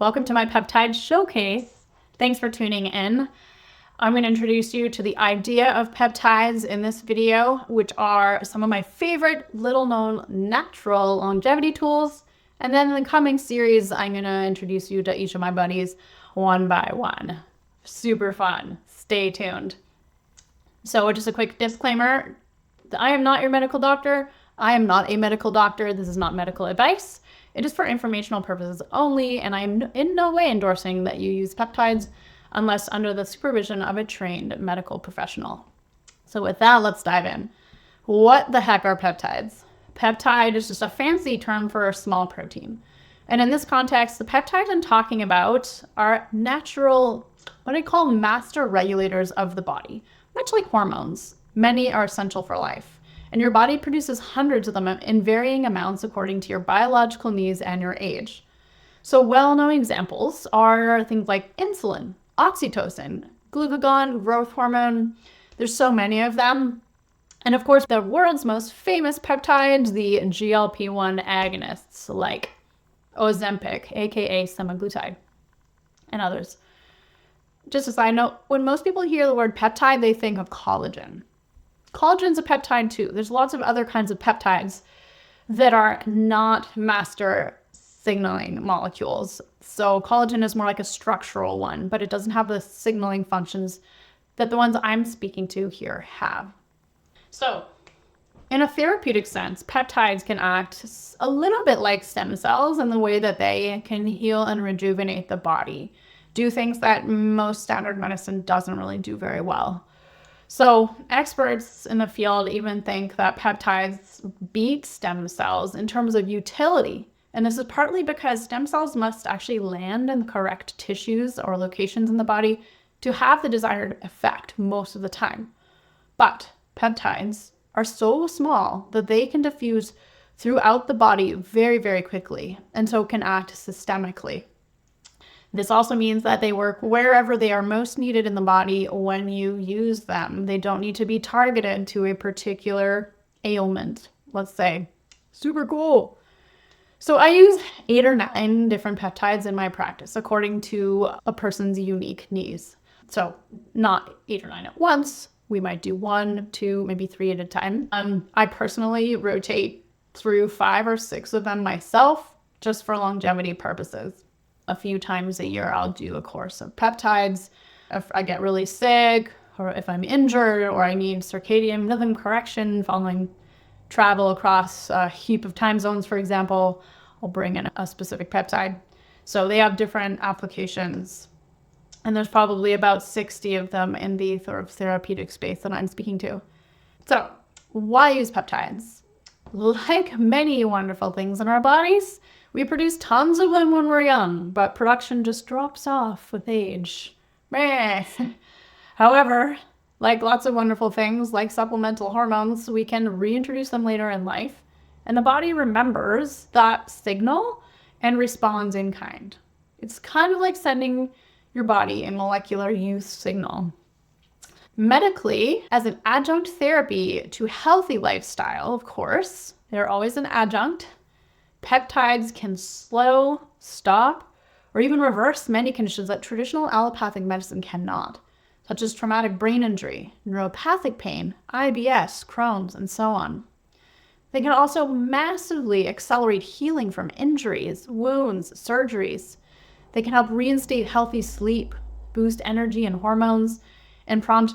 Welcome to my peptide showcase. Thanks for tuning in. I'm going to introduce you to the idea of peptides in this video, which are some of my favorite little known natural longevity tools. And then in the coming series, I'm going to introduce you to each of my buddies one by one. Super fun. Stay tuned. So just a quick disclaimer. I am not your medical doctor. I am not a medical doctor. This is not medical advice. It is for informational purposes only, and I am in no way endorsing that you use peptides unless under the supervision of a trained medical professional. So with that, let's dive in. What the heck are peptides? Peptide is just a fancy term for a small protein. And in this context, the peptides I'm talking about are natural, what I call master regulators of the body, much like hormones. Many are essential for life. And your body produces hundreds of them in varying amounts according to your biological needs and your age. So well-known examples are things like insulin, oxytocin, glucagon, growth hormone. There's so many of them. And of course, the world's most famous peptides, the GLP-1 agonists like Ozempic, aka semaglutide, and others. Just a side note, when most people hear the word peptide, they think of collagen. Collagen's a peptide too. There's lots of other kinds of peptides that are not master signaling molecules. So collagen is more like a structural one, but it doesn't have the signaling functions that the ones I'm speaking to here have. So in a therapeutic sense, peptides can act a little bit like stem cells in the way that they can heal and rejuvenate the body, do things that most standard medicine doesn't really do very well. So experts in the field even think that peptides beat stem cells in terms of utility. And this is partly because stem cells must actually land in the correct tissues or locations in the body to have the desired effect most of the time. But peptides are so small that they can diffuse throughout the body very, very quickly, and so can act systemically. This also means that they work wherever they are most needed in the body when you use them. They don't need to be targeted to a particular ailment, let's say. Super cool. So I use 8 or 9 different peptides in my practice according to a person's unique needs. So not 8 or 9 at once. We might do 1, 2, maybe 3 at a time. I personally rotate through 5 or 6 of them myself just for longevity purposes. A few times a year, I'll do a course of peptides. If I get really sick, or if I'm injured, or I need circadian rhythm correction following travel across a heap of time zones, for example, I'll bring in a specific peptide. So they have different applications. And there's probably about 60 of them in the therapeutic space that I'm speaking to. So why use peptides? Like many wonderful things in our bodies, we produce tons of them when we're young, but production just drops off with age. However, like lots of wonderful things like supplemental hormones, we can reintroduce them later in life, and the body remembers that signal and responds in kind. It's kind of like sending your body a molecular use signal. Medically, as an adjunct therapy to healthy lifestyle, of course, they're always an adjunct. Peptides can slow, stop, or even reverse many conditions that traditional allopathic medicine cannot, such as traumatic brain injury, neuropathic pain, IBS, Crohn's, and so on. They can also massively accelerate healing from injuries, wounds, surgeries. They can help reinstate healthy sleep, boost energy and hormones, and prompt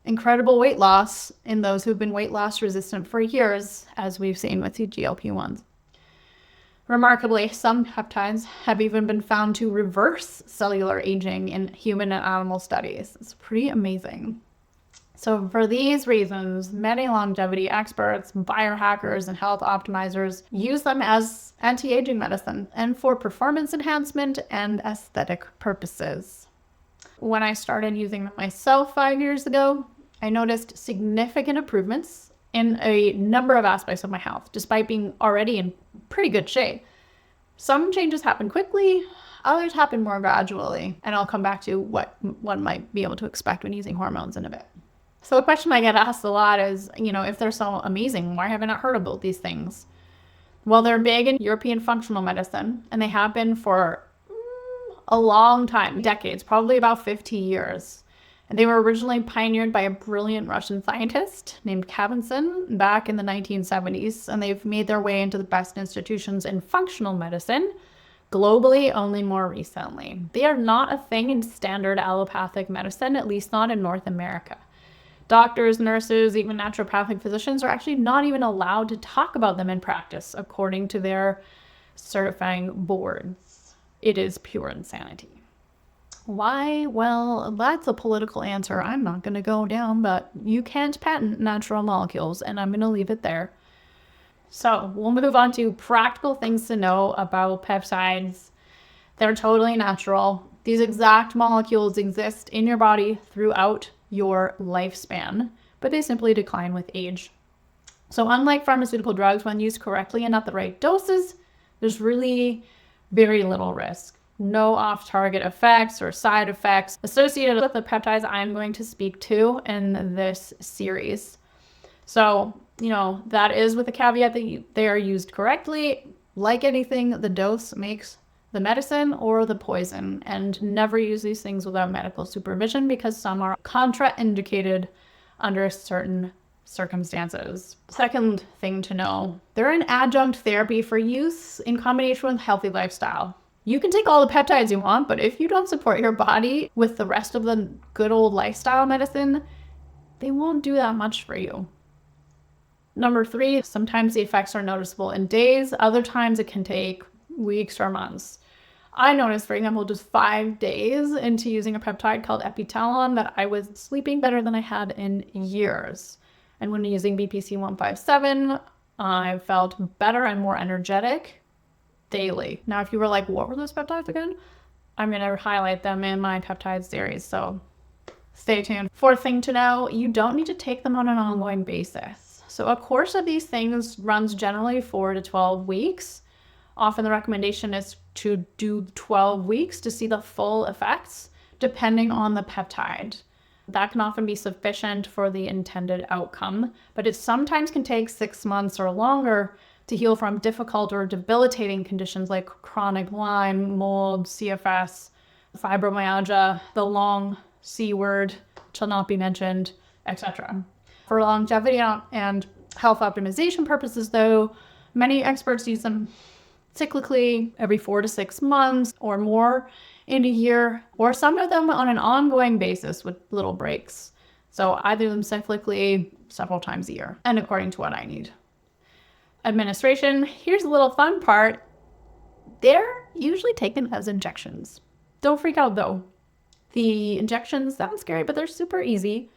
incredible weight loss in those who've been weight loss resistant for years, as we've seen with the GLP-1s. Remarkably, some peptides have even been found to reverse cellular aging in human and animal studies. It's pretty amazing. So for these reasons, many longevity experts, biohackers, and health optimizers use them as anti-aging medicine and for performance enhancement and aesthetic purposes. When I started using them myself 5 years ago, I noticed significant improvements in a number of aspects of my health, despite being already in pretty good shape. Some changes happen quickly, others happen more gradually, and I'll come back to what one might be able to expect when using hormones in a bit. So a question I get asked a lot is, if they're so amazing, why have I not heard about these things? Well, they're big in European functional medicine, and they have been for a long time, decades, probably about 50 years. And they were originally pioneered by a brilliant Russian scientist named Kavinson back in the 1970s, and they've made their way into the best institutions in functional medicine globally only more recently. They are not a thing in standard allopathic medicine, at least not in North America. Doctors, nurses, even naturopathic physicians are actually not even allowed to talk about them in practice, according to their certifying boards. It is pure insanity. Why? Well, that's a political answer I'm not going to go down, but you can't patent natural molecules, and I'm going to leave it there. So we'll move on to practical things to know about peptides. They're totally natural. These exact molecules exist in your body throughout your lifespan, but they simply decline with age. So unlike pharmaceutical drugs, when used correctly and at the right doses, there's really very little risk. No off-target effects or side effects associated with the peptides I'm going to speak to in this series. So, that is with the caveat that they are used correctly. Like anything, the dose makes the medicine or the poison, and never use these things without medical supervision because some are contraindicated under certain circumstances. Second thing to know, they're an adjunct therapy for use in combination with healthy lifestyle. You can take all the peptides you want, but if you don't support your body with the rest of the good old lifestyle medicine, they won't do that much for you. Number 3, sometimes the effects are noticeable in days. Other times it can take weeks or months. I noticed, for example, just 5 days into using a peptide called Epitalon that I was sleeping better than I had in years. And when using BPC 157, I felt better and more energetic daily. Now, if you were like, what were those peptides again? I'm going to highlight them in my peptide series, so stay tuned. Fourth thing to know, you don't need to take them on an ongoing basis. So a course of these things runs generally 4 to 12 weeks. Often the recommendation is to do 12 weeks to see the full effects, depending on the peptide. That can often be sufficient for the intended outcome, but it sometimes can take 6 months or longer to heal from difficult or debilitating conditions like chronic Lyme, mold, CFS, fibromyalgia, the long C word, shall not be mentioned, etc. For longevity and health optimization purposes, though, many experts use them cyclically every 4 to 6 months or more in a year, or some of them on an ongoing basis with little breaks. So I do them cyclically several times a year, and according to what I need. Administration, here's a little fun part. They're usually taken as injections. Don't freak out though. The injections sound scary, but they're super easy.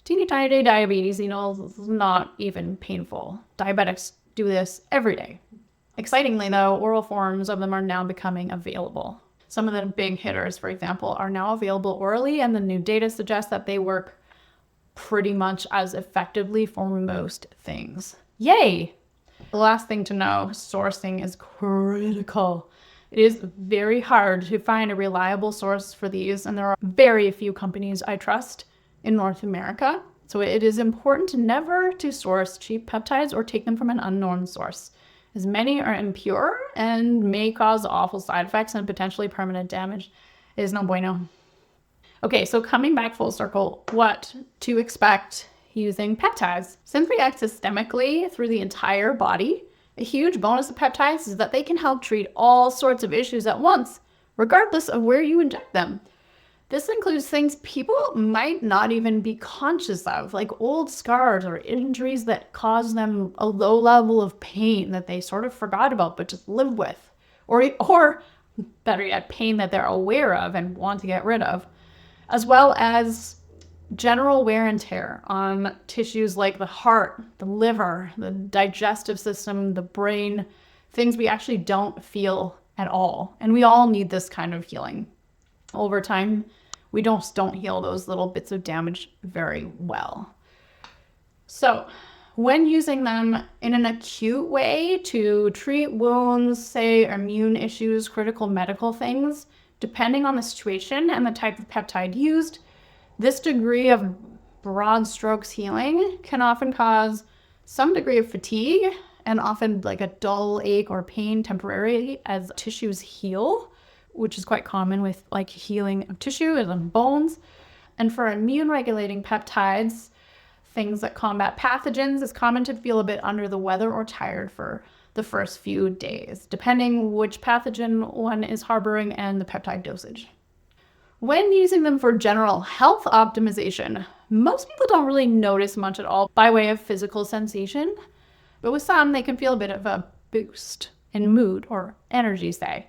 Teeny tiny diabetes, not even painful. Diabetics do this every day. Excitingly though, oral forms of them are now becoming available. Some of the big hitters, for example, are now available orally, and the new data suggests that they work pretty much as effectively for most things. Yay! The last thing to know, sourcing is critical. It is very hard to find a reliable source for these, and there are very few companies I trust in North America. So it is important never to source cheap peptides or take them from an unknown source, as many are impure and may cause awful side effects and potentially permanent damage. It is no bueno. Okay, so coming back full circle, what to expect using peptides. Since we act systemically through the entire body, a huge bonus of peptides is that they can help treat all sorts of issues at once, regardless of where you inject them. This includes things people might not even be conscious of, like old scars or injuries that cause them a low level of pain that they sort of forgot about but just live with. Or better yet, pain that they're aware of and want to get rid of, as well as general wear and tear on tissues like the heart, the liver, the digestive system, the brain, things we actually don't feel at all. And we all need this kind of healing. Over time, we don't heal those little bits of damage very well. So when using them in an acute way to treat wounds, say immune issues, critical medical things, depending on the situation and the type of peptide used, this degree of broad strokes healing can often cause some degree of fatigue and often like a dull ache or pain temporarily as tissues heal, which is quite common with like healing of tissue and bones. And for immune regulating peptides, things that combat pathogens, it's common to feel a bit under the weather or tired for the first few days, depending which pathogen one is harboring and the peptide dosage. When using them for general health optimization, most people don't really notice much at all by way of physical sensation, but with some, they can feel a bit of a boost in mood or energy, say.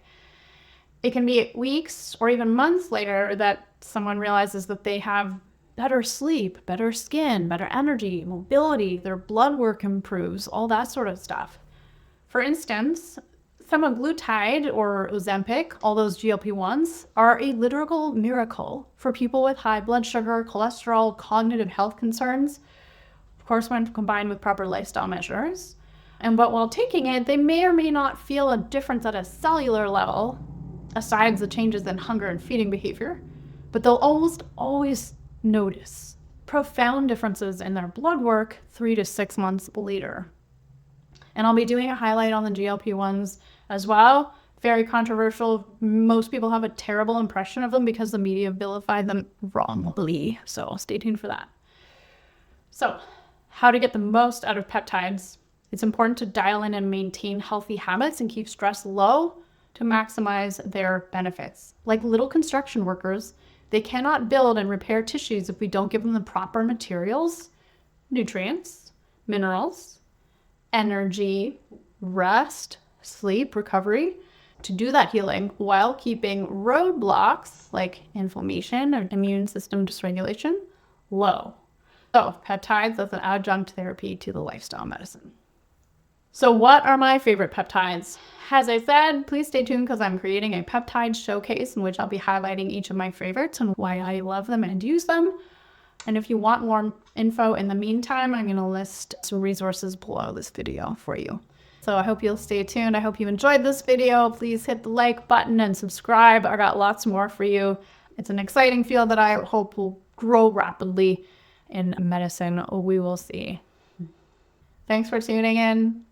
It can be weeks or even months later that someone realizes that they have better sleep, better skin, better energy, mobility, their blood work improves, all that sort of stuff. For instance, semaglutide or Ozempic, all those GLP-1s, are a literal miracle for people with high blood sugar, cholesterol, cognitive health concerns, of course, when combined with proper lifestyle measures. But while taking it, they may or may not feel a difference at a cellular level, aside the changes in hunger and feeding behavior, but they'll almost always notice profound differences in their blood work 3 to 6 months later. And I'll be doing a highlight on the GLP-1s as well. Very controversial. Most people have a terrible impression of them because the media vilified them wrongly. So stay tuned for that. So, how to get the most out of peptides. It's important to dial in and maintain healthy habits and keep stress low to maximize their benefits. Like little construction workers, they cannot build and repair tissues if we don't give them the proper materials, nutrients, minerals, energy, rest, sleep, recovery to do that healing while keeping roadblocks like inflammation or immune system dysregulation low. So peptides as an adjunct therapy to the lifestyle medicine. So what are my favorite peptides? As I said, please stay tuned because I'm creating a peptide showcase in which I'll be highlighting each of my favorites and why I love them and use them. And if you want more info in the meantime, I'm going to list some resources below this video for you. So I hope you'll stay tuned. I hope you enjoyed this video. Please hit the like button and subscribe. I got lots more for you. It's an exciting field that I hope will grow rapidly in medicine. We will see. Thanks for tuning in.